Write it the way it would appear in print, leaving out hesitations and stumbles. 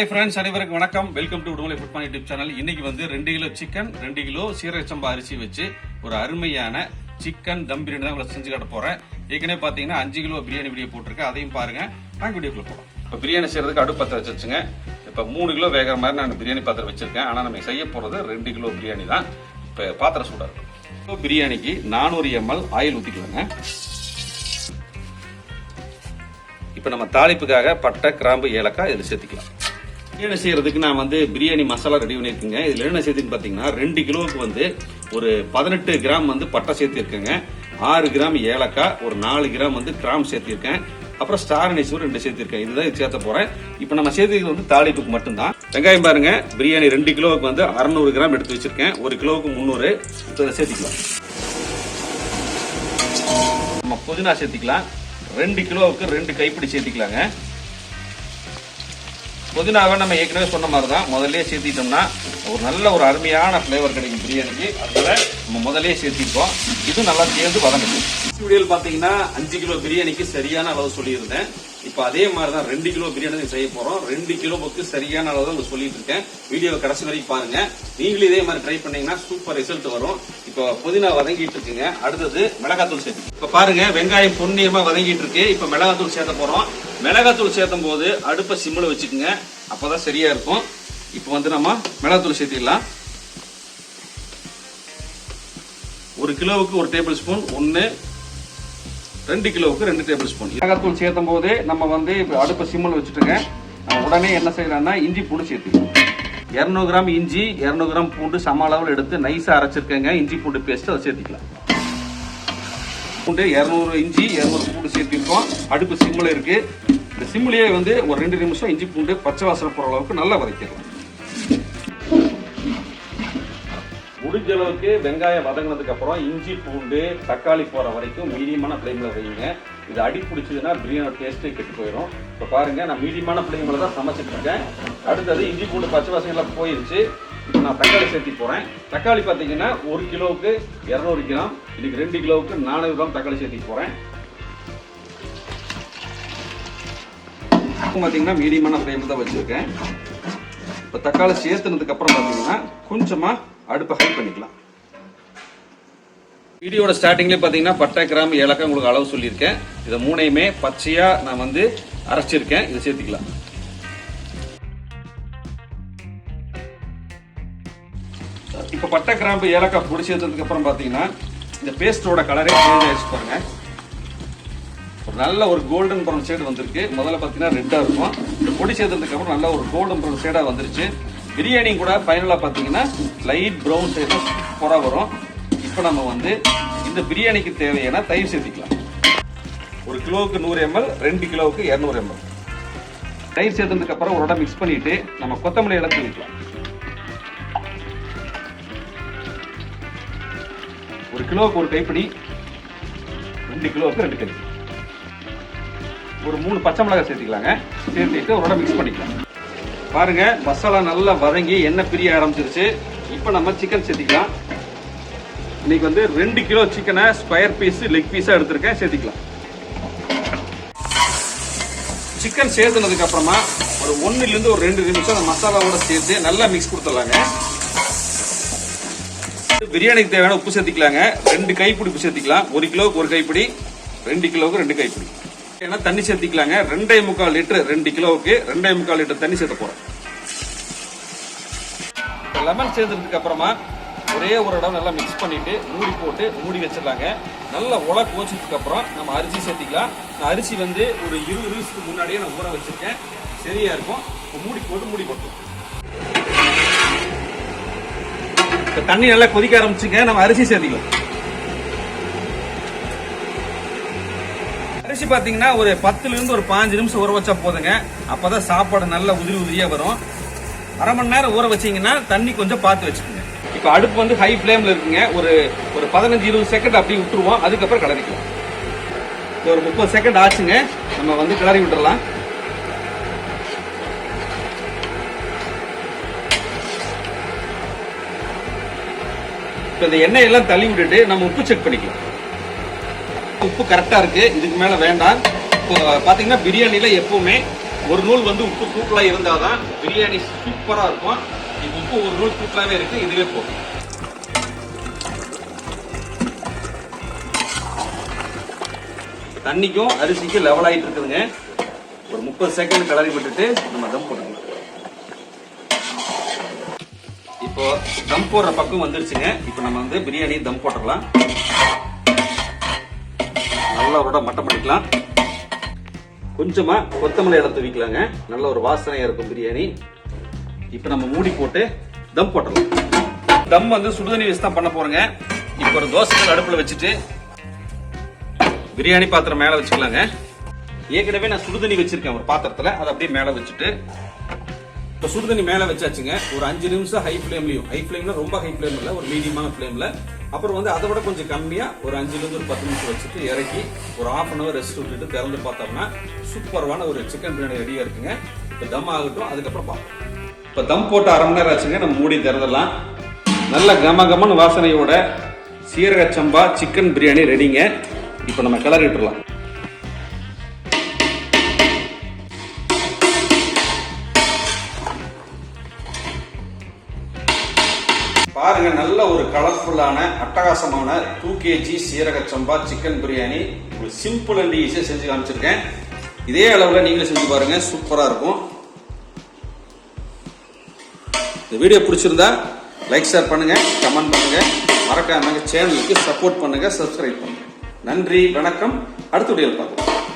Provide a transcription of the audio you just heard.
Hi friends, அனைவருக்கும் வணக்கம். Welcome to Udumalai food point YouTube channel. இன்னைக்கு வந்து 2 கிலோ சிக்கன், 2 கிலோ சீரக சம்பா அரிசி வச்சு ஒரு அருமையான சிக்கன் தம் பிரியாணி தான் உங்களுக்கு செஞ்சு காட்ட போறேன். ஏற்கனவே பாத்தீங்கன்னா 5 கிலோ பிரியாணி வீடியோ போட்டிருக்கேன், அதையும் பாருங்க. நாங்கள் வீடியோக்குள்ள போறோம். இப்போ பிரியாணி செய்யறதுக்கு அடுப்பு பற்ற வச்சுங்க. இப்போ 3 கிலோ வேகிற மாதிரி நான் பிரியாணி பாத்திரம் வச்சிருக்கேன். ஆனா நம்ம செய்ய போறது 2 கிலோ பிரியாணி தான். இப்போ பாத்திரம் சூடா இருக்கும். இப்போ பிரியாணிக்கு 400 ml ஆயில் ஊத்திக்கலாங்க. இப்போ நம்ம தாளிப்புக்காக பட்டை, கிராம்பு, ஏலக்காய் இதில் சேர்த்துக்கலாம். பிரியாணி செய்யறதுக்கு நான் வந்து பிரியாணி மசாலா ரெடி பண்ணியிருக்கேங்க. இதில் என்ன சேர்த்துன்னு பார்த்தீங்கன்னா 2 கிலோவுக்கு வந்து ஒரு 18 கிராம் வந்து பட்டை சேர்த்திருக்கேங்க, 6 கிராம் ஏலக்காய், ஒரு 4 கிராம் வந்து கிராம் சேர்த்திருக்கேன், அப்புறம் ஸ்டார் அனிஸ் 2 சேர்த்திருக்கேன். இதுதான் இது சேர்த்த போறேன். இப்போ நம்ம சேர்த்துக்கிறது வந்து தாளிப்புக்கு மட்டும்தான். வெங்காயம் பாருங்க, பிரியாணி 2 கிலோவுக்கு வந்து 600 கிராம் எடுத்து வச்சிருக்கேன், 1 கிலோவுக்கு 300. இப்போ இதை சேர்த்திக்கலாம். நம்ம புதினா சேர்த்திக்கலாம். 2 கிலோவுக்கு 2 கைப்பிடி சேர்த்திக்கலாங்க. புதினாவை நம்ம ஏற்கனவே சொன்ன மாதிரி தான் முதல்ல சேர்த்திட்டோம்னா ஒரு நல்ல ஒரு அருமையான ஃப்ளேவர் கிடைக்கும் பிரியாணிக்கு. அதனால நம்ம முதல்ல சேர்த்திருக்கோம். இது நல்லா சேர்ந்து வதங்கணும். வீடியோவில் பார்த்தீங்கன்னா 5 கிலோ பிரியாணிக்கு சரியான அளவு சொல்லியிருந்தேன். இப்போ அதே மாதிரி தான் 2 கிலோ பிரியாணி செய்ய போறோம். 2 கிலோவுக்கு சரியான அளவு தான் உங்களுக்கு சொல்லிட்டு இருக்கேன். வீடியோவை கடைசி வரைக்கும் பாருங்க. நீங்களும் இதே மாதிரி ட்ரை பண்ணீங்கன்னா சூப்பர் ரிசல்ட் வரும். இப்போ புதினா வதங்கிட்டு இருக்குங்க. அடுத்தது மிளகாத்தூள் சேர்த்து. இப்போ பாருங்க, வெங்காயம் பொன்னியமா வதங்கிட்டு இருக்கு. இப்போ மிளகாத்தூள் சேர்த்த போறோம். மிளகாத்தூள் சேர்த்தும் போது அடுப்பை சிம்மில் வச்சுக்கோங்க, அப்பதான் சரியா இருக்கும். இப்போ வந்து நம்ம மிளகாத்தூள் சேர்த்திடலாம். 1 கிலோவுக்கு 1 டேபிள் ஸ்பூன், 2 கிலோவுக்கு 2 டேபிள் ஸ்பூன் மிளகாத்தூள் சேர்த்தும் போது நம்ம வந்து இப்போ அடுப்பை சிம்மில் வச்சுட்டுங்க. உடனே என்ன செய்யலாம்னா இஞ்சி பூண்டு சேர்த்துக்கலாம். 200 கிராம் இஞ்சி, 200 கிராம் பூண்டு சம அளவில் எடுத்து நைஸா அரைச்சிருக்கேங்க. இஞ்சி பூண்டு பேஸ்ட் அதை சேர்த்துக்கலாம். பூண்டு 200 இஞ்சி, 200 பூண்டு சேர்த்திருக்கோம். அடுப்பு சிம்மில் இருக்கு. இந்த சிம்மிலேயே வந்து ஒரு 2 நிமிஷம் இஞ்சி பூண்டு பச்சை வாசனை போற அளவுக்கு நல்லா வதக்கிடலாம். முடிஞ்ச அளவுக்கு வெங்காயம் வதங்கினதுக்கு அப்புறம் இஞ்சி பூண்டு தக்காளி போற வரைக்கும் மீடியமான ஃப்ளேம்ல வைங்க. இது அடி பிடிச்சதுன்னா பிரியாணி டேஸ்ட்டே கெட்டு போயிடும். இப்போ பாருங்க, நான் மீடியமான ஃப்ளேம்ல தான் சமைச்சிட்டு இருக்கேன். அடுத்தது இஞ்சி பூண்டு பச்சை வாசனை எல்லாம் போயிருச்சு. இப்போ நான் தக்காளி சேர்த்தி போறேன். தக்காளி பார்த்தீங்கன்னா 1 கிலோவுக்கு 200 கிராம், இன்னைக்கு 2 கிலோவுக்கு 400 கிராம் தக்காளி சேர்த்தி போறேன். பார்த்தீங்கன்னா மீடியமான ஃப்ளேம்ல தான் வச்சிருக்கேன். இப்போ தக்காளி சேர்த்துனதுக்கு அப்புறம் பார்த்தீங்கன்னா கொஞ்சமா அடுப்பை ஹை பண்ணிக்கலாம். வீடியோட ஸ்டார்டிங்லேயே பார்த்தீங்கன்னா பட்டை, கிராம்பு, ஏலக்காய் உங்களுக்கு அளவு சொல்லியிருக்கேன். இதை 3யுமே பச்சையா நான் வந்து அரைச்சிருக்கேன். இதை சேர்த்துக்கலாம். இப்போ பட்டை, கிராம்பு, ஏலக்காய் பொடி சேர்த்ததுக்கு அப்புறம் பார்த்தீங்கன்னா இந்த பேஸ்டோட கலரே சேஞ்ச் ஆயிடுச்சு பாருங்க. ஒரு நல்ல ஒரு கோல்டன் ப்ரௌன் ஷேடு வந்திருக்கு. முதல்ல பார்த்தீங்கன்னா ரெட்டா இருக்கும். இந்த பொடி சேர்த்ததுக்கு அப்புறம் நல்ல ஒரு கோல்டன் ப்ரௌன் ஷேடா வந்துருச்சு. பிரியாணி கூட ஃபைனலாக பார்த்தீங்கன்னா லைட் ப்ரௌன் ஷேடு புறா வரும். இப்போ நம்ம வந்து இந்த பிரியாணிக்கு தேவையான தயிர் சேர்த்திக்கலாம். 1 கிலோவுக்கு 100 ml, 2 கிலோவுக்கு 200 ml. தயிர் சேர்த்ததுக்கு அப்புறம் ஒரு இடம் மிக்ஸ் பண்ணிட்டு நம்ம கொத்தமல்லி எல்லாம் தூவிக்கலாம். 1 கிலோவுக்கு 1 கைப்பிடி, 2 கிலோவுக்கு 2 கைப்பிடி. ஒரு 3 பச்சை மிளகாய் சேர்த்துக்கலாங்க. சேர்த்துட்டு ஒரு இடம் மிக்ஸ் பண்ணிக்கலாம். பாருங்க, மசாலா நல்லா வதங்கி எண்ணெய் பிரிய ஆரம்பிச்சிருச்சு. இப்போ நம்ம சிக்கன் சேர்த்திக்கலாம். இன்னைக்கு வந்து 2 கிலோ சிக்கனை ஸ்கொயர் பீஸ், லெக் பீஸா எடுத்திருக்கேன். சேர்த்திக்கலாம். சிக்கன் சேர்த்துனதுக்கு அப்புறமா ஒரு 1லிருந்து ஒரு 2 நிமிஷம் அந்த மசாலாவோட சேர்த்து நல்லா மிக்ஸ் கொடுத்துடலாங்க. பிரியாணிக்கு தேவையான உப்பு சேர்த்திக்கலாங்க. 2 கைப்பிடி உப்பு சேர்த்திக்கலாம். 1 கிலோவுக்கு 1 கைப்பிடி, 2 கிலோவுக்கு 2 கைப்பிடி. ஏன்னா தண்ணி சேர்த்திக்கலாங்க. 2.25 லிட்டர், 2 கிலோவுக்கு 2.25 லிட்டர் தண்ணி சேர்த்த போறோம். லெமன் சேர்த்ததுக்கு அப்புறமா ஒரே ஒரு இடம் நல்லா மிக்ஸ் பண்ணிட்டு மூடி போட்டு மூடி வச்சிடலாங்க. நல்லா உலை கோச்சதுக்கு அப்புறம் நம்ம அரிசி சேர்த்திக்கலாம். நான் அரிசி வந்து ஒரு 20 நிமிஷத்துக்கு முன்னாடியே நான் ஊற வச்சிருக்கேன். சரியா இருக்கும். மூடி போட்டு தண்ணி நல்லா கொதிக்க ஆரம்பிச்சுங்க. நம்ம அரிசி சேர்த்திக்கலாம். அரிசி பாத்தீங்கன்னா ஒரு 10லிருந்து ஒரு 15 நிமிஷம் ஊற வச்சா போதுங்க. அப்பதான் சாப்பாடு நல்லா உதிரியா வரும். அரை மணி நேரம் ஊற வச்சீங்கன்னா தண்ணி கொஞ்சம் பார்த்து வச்சுக்கோங்க. இப்ப அடுப்பு வந்து ஹை ஃபிளேம்ல இருக்குங்க. ஒரு 15-20 செகண்ட் அப்படி விட்டுருவோம். அதுக்கப்புறம் கிளறிக்கலாம். ஒரு 30 செகண்ட் ஆச்சுங்க. நம்ம வந்து கிளறி விட்டுறலாம். இப்ப இந்த எண்ணெய் எல்லாம் தள்ளி விட்டுட்டு நம்ம உப்பு செக் பண்ணிக்கலாம். உப்பு கரெக்டா இருக்கு. இதுக்கு மேல வேண்டாம். இப்போ பாத்தீங்கன்னா பிரியாணில எப்பவுமே ஒரு நூல் வந்து உப்பு தூக்கலா இருந்தாதான் பிரியாணி சூப்பரா இருக்கும். இப்போ உப்பு ஒரு நூல் தூக்கலாவே இருக்கு, இதுவே போதும். தண்ணிக்கும் அரிசிக்கும் லெவல் ஆயிட்டு இருக்குதுங்க. ஒரு 30 செகண்ட் கிளறி விட்டுட்டு நம்ம தம் போட்டுக்கலாம். இப்போ தம் போடுற பக்கம் வந்துருச்சுங்க. இப்போ நம்ம வந்து பிரியாணி தம் போட்டுக்கலாம். நல்லா விட மட்டம் பண்ணிக்கலாம். கொஞ்சமா கொத்தமல்லி இலை தூவிக்கலாங்க. நல்ல ஒரு வாசனையா இருக்கும் பிரியாணி. இப்போ நம்ம மூடி போட்டு தம் போட்டுடலாம். தம் வந்து சுடுதண்ணி வச்சு தான் பண்ண போறோங்க. இப்போ ஒரு தோசைக்கல் அடுப்புல வச்சுட்டு பிரியாணி பாத்திரம் மேல வச்சுக்கலாங்க. ஏற்கனவே நான் சுடுதண்ணி வச்சிருக்கேன் ஒரு பாத்திரத்துல, அதை அப்படியே மேல வச்சுட்டு இப்போ சுடுதண்ணி மேல வச்சாச்சுங்க. ஒரு 5 நிமிஷம் ஹை ஃபிளேம்ல ரொம்ப ஹை ஃபிளேம் இல்ல, ஒரு மீடியமான ஃபிளேம்ல, அப்புறம் வந்து அதை விட கொஞ்சம் கம்மியா ஒரு 5 ல இருந்து ஒரு 10 நிமிஷம் வச்சுட்டு இறக்கி ஒரு 1/2 hour ரெஸ்ட் விட்டுட்டு திறந்து பார்த்தோம்னா சூப்பரான ஒரு சிக்கன் பிரியாணி ரெடியா இருக்குங்க. இப்போ தம் ஆகட்டும், அதுக்கப்புறம் பார்ப்போம். இப்போ தம் போட்டு 1/2 மணி நேரம் ஆச்சுங்க. நம்ம மூடி திறந்துடலாம். நல்ல கமகமன்னு வாசனையோட சீரக சம்பா சிக்கன் பிரியாணி ரெடிங்க. இப்போ நம்ம கிளறிட்டுலாம். பாருங்க, நல்ல ஒரு கலர்ஃபுல்லான அட்டகாசமான 2 kg சீரக சம்பா சிக்கன் பிரியாணி சிம்பிள் அண்ட் ஈஸியா செஞ்சு காமிச்சிருக்கேன். இதே அளவுல நீங்களும் செஞ்சு பாருங்க, சூப்பரா இருக்கும். இந்த வீடியோ பிடிச்சிருந்தா லைக் ஷேர் பண்ணுங்க, கமெண்ட் பண்ணுங்க, மறக்காம சேனலுக்கு சப்போர்ட் பண்ணுங்க, சப்ஸ்கிரைப் பண்ணுங்க. நன்றி, வணக்கம். அடுத்த வீடியோவில் பார்க்கலாம்.